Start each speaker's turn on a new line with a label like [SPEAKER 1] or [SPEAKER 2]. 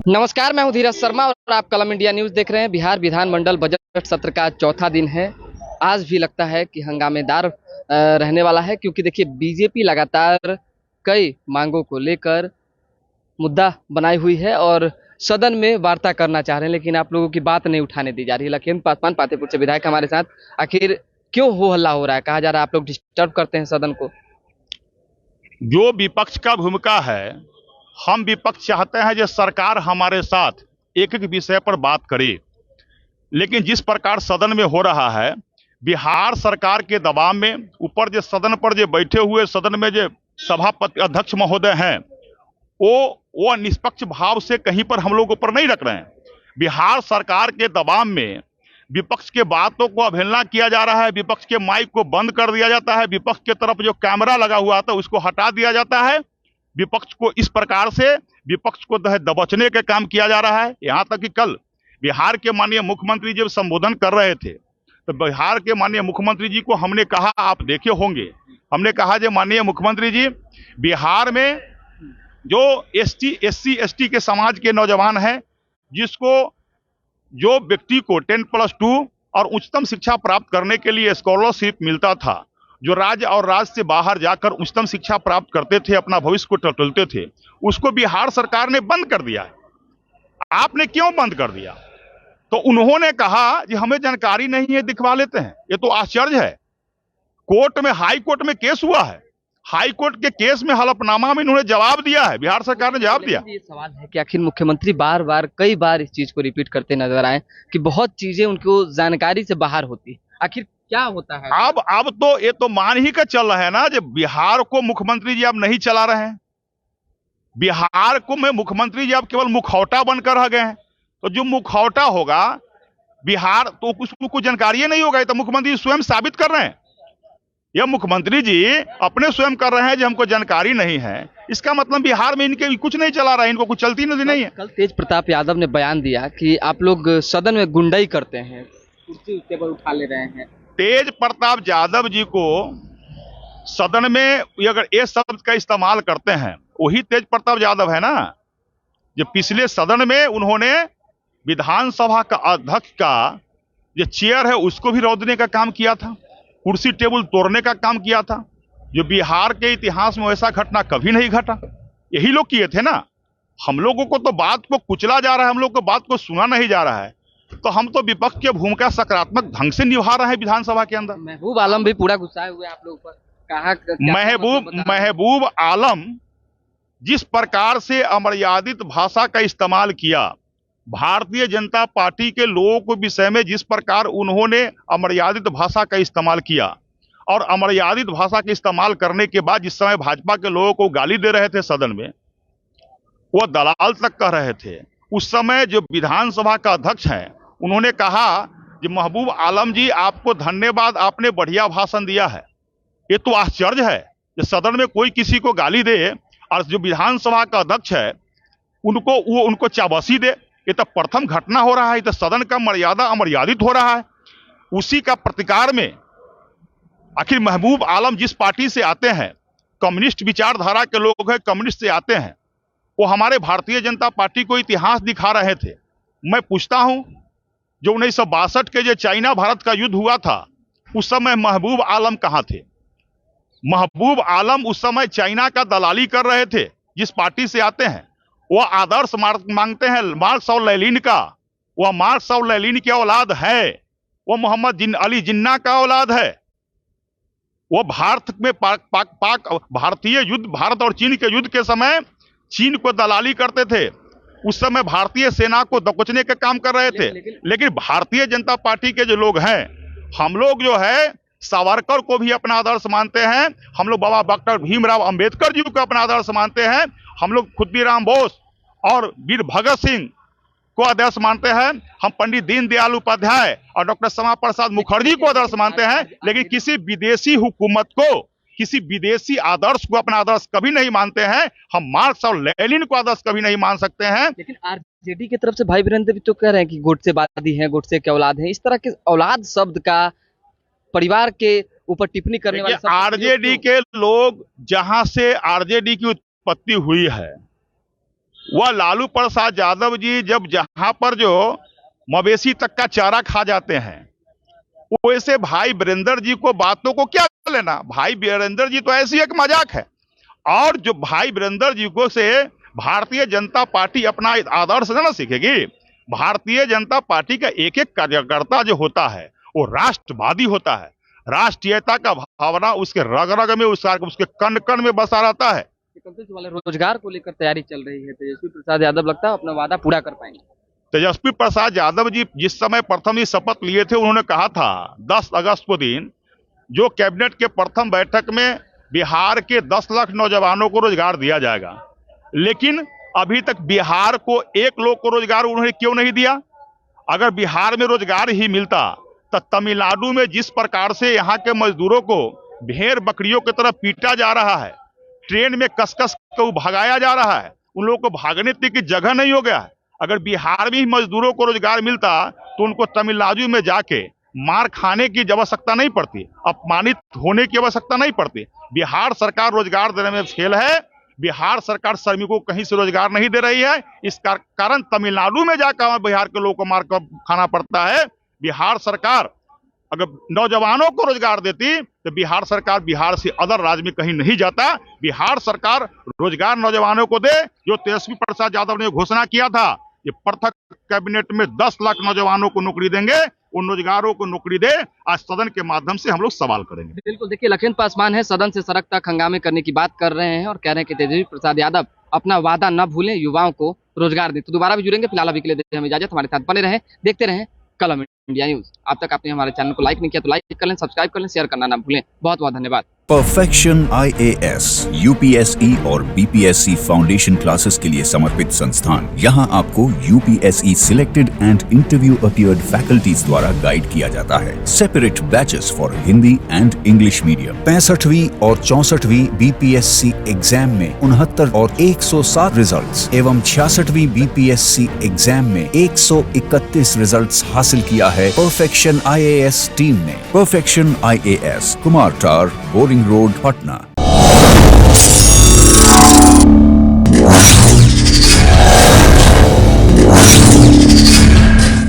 [SPEAKER 1] नमस्कार, मैं हूं धीरज शर्मा और आप कलम इंडिया न्यूज देख रहे हैं। बिहार विधानमंडल बजट सत्र का चौथा दिन है। आज भी लगता है कि हंगामेदार रहने वाला है, क्योंकि देखिए बीजेपी लगातार कई मांगों को लेकर मुद्दा बनाई हुई है और सदन में वार्ता करना चाह रहे हैं, लेकिन आप लोगों की बात नहीं उठाने दी जा रही है। लखीमपुर पासवान पातेपुर से विधायक हमारे साथ। आखिर क्यों हो हल्ला हो रहा है? कहा जा रहा है आप लोग डिस्टर्ब करते हैं सदन को।
[SPEAKER 2] जो विपक्ष का भूमिका है, हम विपक्ष चाहते हैं जो सरकार हमारे साथ एक एक विषय पर बात करे, लेकिन जिस प्रकार सदन में हो रहा है, बिहार सरकार के दबाव में ऊपर जो सदन पर जो बैठे हुए सदन में जो सभापति अध्यक्ष महोदय हैं, वो निष्पक्ष भाव से कहीं पर हम लोग ऊपर नहीं रख रहे हैं। बिहार सरकार के दबाव में विपक्ष के बातों को अवहेलना किया जा रहा है, विपक्ष के माइक को बंद कर दिया जाता है, विपक्ष की तरफ जो कैमरा लगा हुआ था उसको हटा दिया जाता है। विपक्ष को इस प्रकार से विपक्ष को दबोचने का काम किया जा रहा है। यहाँ तक कि कल बिहार के माननीय मुख्यमंत्री जब संबोधन कर रहे थे, तो बिहार के माननीय मुख्यमंत्री जी को हमने कहा, आप देखे होंगे, हमने कहा जो माननीय मुख्यमंत्री जी, बिहार में जो SC ST के समाज के नौजवान हैं, जिसको जो व्यक्ति को 10+2 और उच्चतम शिक्षा प्राप्त करने के लिए स्कॉलरशिप मिलता था, जो राज्य और राज्य से बाहर जाकर उच्चतम शिक्षा प्राप्त करते थे, अपना भविष्य को टटोलते थे, उसको बिहार सरकार ने बंद कर दिया है। आपने क्यों बंद कर दिया? तो उन्होंने कहा कि हमें जानकारी नहीं है, दिखवा लेते हैं। ये तो आश्चर्य है। कोर्ट में, हाई कोर्ट में केस हुआ है, हाई कोर्ट के केस में हलफनामा में इन्होंने जवाब दिया है, बिहार सरकार ने जवाब दिया।
[SPEAKER 1] ये सवाल है कि आखिर मुख्यमंत्री बार बार कई बार इस चीज को रिपीट करते नजर आए कि बहुत चीजें उनको जानकारी से बाहर होती। आखिर क्या होता है?
[SPEAKER 2] अब तो ये तो मान ही का चल रहा है ना, जो बिहार को मुख्यमंत्री जी अब नहीं चला रहे हैं। बिहार को में मुख्यमंत्री जी अब केवल मुखौटा बनकर रह गए हैं। तो जो मुखौटा होगा बिहार, तो उसको कुछ जानकारी नहीं होगा। ये तो मुख्यमंत्री स्वयं साबित कर रहे हैं। यह मुख्यमंत्री जी अपने स्वयं कर रहे हैं जो हमको जानकारी नहीं है। इसका मतलब बिहार में इनके कुछ नहीं चला रहा है, इनको कुछ चलती नहीं है।
[SPEAKER 1] कल तेज प्रताप यादव ने बयान दिया कि आप लोग सदन में गुंडाई करते हैं, कुर्सी टेबल उठा ले रहे हैं।
[SPEAKER 2] तेज प्रताप यादव जी को सदन में अगर ये शब्द का इस्तेमाल करते हैं, वही तेज प्रताप यादव है ना, जो पिछले सदन में उन्होंने विधानसभा का अध्यक्ष का जो चेयर है उसको भी रौंदने का काम किया था, कुर्सी टेबल तोड़ने का काम किया था। जो बिहार के इतिहास में वैसा घटना कभी नहीं घटा, यही लोग किए थे ना। हम लोगों को तो बात को कुचला जा रहा है, हम लोग को बात को सुना नहीं जा रहा है। तो हम तो विपक्ष की भूमिका सकारात्मक ढंग से निभा रहे हैं विधानसभा के अंदर।
[SPEAKER 1] महबूब आलम भी पूरा गुस्साए हुए आप लोगों पर।
[SPEAKER 2] महबूब आलम जिस प्रकार से अमर्यादित भाषा का इस्तेमाल किया, भारतीय जनता पार्टी के लोगों के विषय में जिस प्रकार उन्होंने अमर्यादित भाषा का इस्तेमाल किया, और अमर्यादित भाषा के इस्तेमाल करने के बाद जिस समय भाजपा के लोगों को गाली दे रहे थे सदन में, वो दलाल तक कह रहे थे। उस समय जो विधानसभा का अध्यक्ष हैं, उन्होंने कहा कि महबूब आलम जी आपको धन्यवाद, आपने बढ़िया भाषण दिया है। ये तो आश्चर्य है कि सदन में कोई किसी को गाली दे और जो विधानसभा का अध्यक्ष है उनको चाबसी दे। ये तो प्रथम घटना हो रहा है। तो सदन का मर्यादा अमर्यादित हो रहा है। उसी का प्रतिकार में आखिर महबूब आलम जिस पार्टी से आते हैं, कम्युनिस्ट विचारधारा के लोग हैं, कम्युनिस्ट से आते हैं, वो हमारे भारतीय जनता पार्टी को इतिहास दिखा रहे थे। मैं पूछता हूं, जो 1962 के जो चाइना भारत का युद्ध हुआ था, उस समय महबूब आलम कहां थे? महबूब आलम उस समय चाइना का दलाली कर रहे थे। जिस पार्टी से आते हैं वो आदर्श मांगते हैं मार्क्स और लेनिन का। वह मार्क्स और लेनिन की औलाद है, वो मोहम्मद अली जिन्ना का औलाद है। वो भारत में भारतीय युद्ध, भारत और चीन के युद्ध के समय चीन को दलाली करते थे। उस समय भारतीय सेना को दबोचने का काम कर रहे थे। लेकिन भारतीय जनता पार्टी के जो लोग हैं, हम लोग जो है सावरकर को भी अपना आदर्श मानते हैं, हम लोग बाबा डॉक्टर भीमराव अंबेडकर जी को अपना आदर्श मानते हैं, हम लोग खुदीराम बोस और वीर भगत सिंह को आदर्श मानते हैं, हम पंडित दीनदयाल उपाध्याय और डॉक्टर श्यामा प्रसाद मुखर्जी को आदर्श मानते हैं। लेकिन किसी विदेशी हुकूमत को, किसी विदेशी आदर्श को अपना आदर्श कभी नहीं मानते हैं। हम मार्क्स और लेनिन को आदर्श कभी नहीं मान सकते हैं।
[SPEAKER 1] लेकिन आरजेडी की तरफ से भाई वीरेंद्र भी तो कह रहे हैं कि गोडसेवादी हैं, गोडसे के औलाद हैं। इस तरह के औलाद शब्द का परिवार के ऊपर टिप्पणी करने वाले
[SPEAKER 2] आरजेडी के लोग, जहां से आरजेडी की उत्पत्ति हुई है, वह लालू प्रसाद यादव जी जब जहां पर जो मवेशी तक का चारा खा जाते हैं, वैसे भाई वीरेंद्र जी को बातों को क्या लेना। भाई वीरेंद्र जी तो ऐसी एक मजाक है। और जो भाई वीरेंद्र जी को से भारतीय जनता पार्टी अपना आदर्श ना सीखेगी। भारतीय जनता पार्टी का एक एक कार्यकर्ता जो होता है वो राष्ट्रवादी होता है। राष्ट्रीयता का भावना उसके रग रग में, उसके कण कण में बसा रहता है।
[SPEAKER 1] वाले रोजगार को लेकर तैयारी चल रही है, तेजस्वी प्रसाद यादव लगता है अपना वादा पूरा कर पाएंगे।
[SPEAKER 2] तेजस्वी प्रसाद यादव जी जिस समय प्रथम ही शपथ लिए थे, उन्होंने कहा था 10 अगस्त को दिन जो कैबिनेट के प्रथम बैठक में बिहार के 10 लाख नौजवानों को रोजगार दिया जाएगा। लेकिन अभी तक बिहार को 1 लोग को रोजगार उन्होंने क्यों नहीं दिया। अगर बिहार में रोजगार ही मिलता तो तमिलनाडु में जिस प्रकार से यहाँ के मजदूरों को भेड़ बकरियों की तरह पीटा जा रहा है, ट्रेन में कस-कस को भगाया जा रहा है, उन लोगों को भागने की जगह नहीं हो गया है। अगर बिहार में ही मजदूरों को रोजगार मिलता तो उनको तमिलनाडु में जाके मार खाने की आवश्यकता नहीं पड़ती, अपमानित होने की आवश्यकता नहीं पड़ती। बिहार सरकार रोजगार देने में फेल है। बिहार सरकार श्रमिकों को कहीं से रोजगार नहीं दे रही है। इस कारण तमिलनाडु में जाकर बिहार के लोगों को मार कर खाना पड़ता है। बिहार सरकार अगर नौजवानों को रोजगार देती तो बिहार सरकार बिहार से अदर राज्य में कहीं नहीं जाता। बिहार सरकार रोजगार नौजवानों को दे। जो तेजस्वी प्रसाद यादव ने घोषणा किया था ये पृथक कैबिनेट में 10 लाख नौजवानों को नौकरी देंगे, उन रोजगारों को नौकरी दे। आज सदन के माध्यम से हम लोग सवाल करेंगे।
[SPEAKER 1] बिल्कुल, देखिए लखीमपुर पासवान है, सदन से सड़क तक हंगामे करने की बात कर रहे हैं और कह रहे हैं कि तेजस्वी प्रसाद यादव अपना वादा न भूलें, युवाओं को रोजगार दें। तो दोबारा भी जुड़ेंगे, फिलहाल अभी के लिए देते हैं इजाजत। हमारे साथ बने रहें, देखते रहें कलम इंडिया न्यूज। अब तक आपने हमारे चैनल को लाइक नहीं किया तो लाइक कर लें, सब्सक्राइब कर लें, शेयर करना ना भूलें। बहुत बहुत धन्यवाद।
[SPEAKER 3] परफेक्शन IAS, UPSE और BPSC फाउंडेशन क्लासेस के लिए समर्पित संस्थान। यहाँ आपको UPSE selected and interview appeared faculties द्वारा गाइड किया जाता है। Separate batches for Hindi and English medium. 65वीं और 64वीं BPSC एग्जाम में 69 और 107 रिजल्ट्स एवं 66वीं BPSC एग्जाम में 131 रिजल्ट्स हासिल किया है परफेक्शन IAS टीम ने। परफेक्शन IAS, कुमार टार, बोरिंग रोड, पटना।